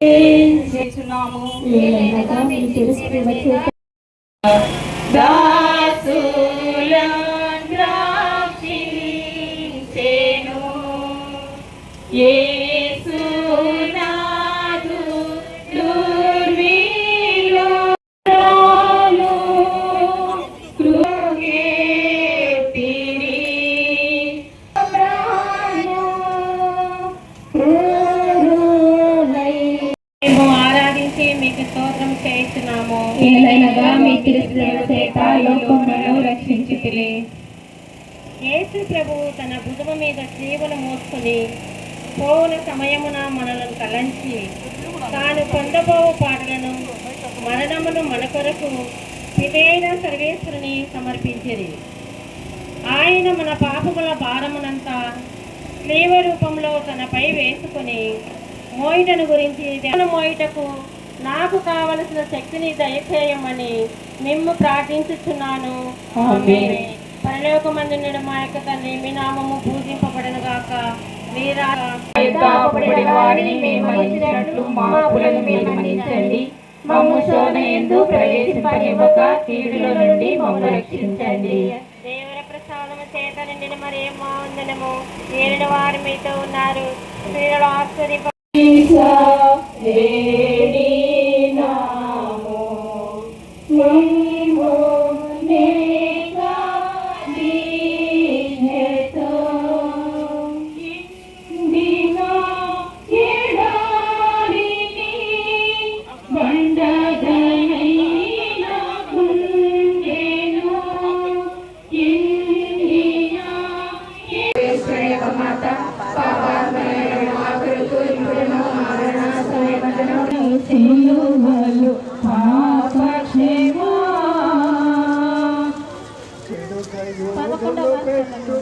చేస్తున్నాము మీకు స్తోత్రం చేస్తున్నాము. ఏలైనగా మీ క్రీస్తుల చేత లోకమును రక్షించితిరి. యేసు ప్రభువు తన భుజము మీద జీవన మోసుకొని పోవున సమయమున మనలను కలంచి తాను పొందబోవు పాటలను మరణమును మన కొరకు పితైన సర్వేశ్వరుని సమర్పించిరి. ఆయన మన పాపముల భారమునంతా స్లీవ రూపంలో తనపై వేసుకొని మోయిటను గురించి మోయిటకు నాకు కావలసిన శక్తిని దయచేయమని మిమ్ము ప్రార్థించుచున్నాను. పరలోకమందున్న మా యొక్క తండ్రి, మీ నామము పూజింపబడను గాక. దేవర ప్రసాదము చేత నిండిన మరి మా వందనము. ఏలిన వారు మీతో ఉన్నారు. స్త్రీలలో ఆశ్చర్య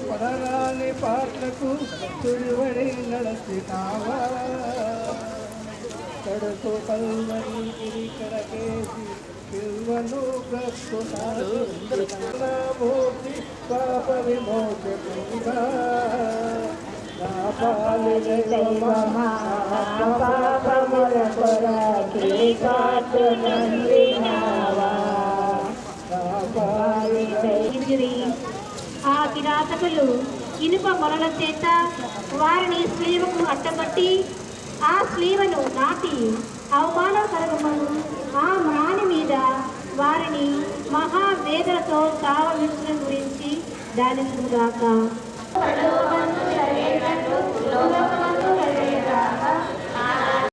పడరాని పాటలకు తుడివడి నడచినావా, కడుపు కల్వరి గిరికడకేసి పిల్వను మూర్తి పాప విమోచకునిగా ఆ కిరాతకులు ఇనుప మొలల చేత వారిని స్లీవకు అట్టబట్టి ఆ స్లీవను నాటి అవమానకరమను ఆ మ్రాని మీద వారిని మహావేదనతో చావవించడం గురించి ధ్యానించుగాక.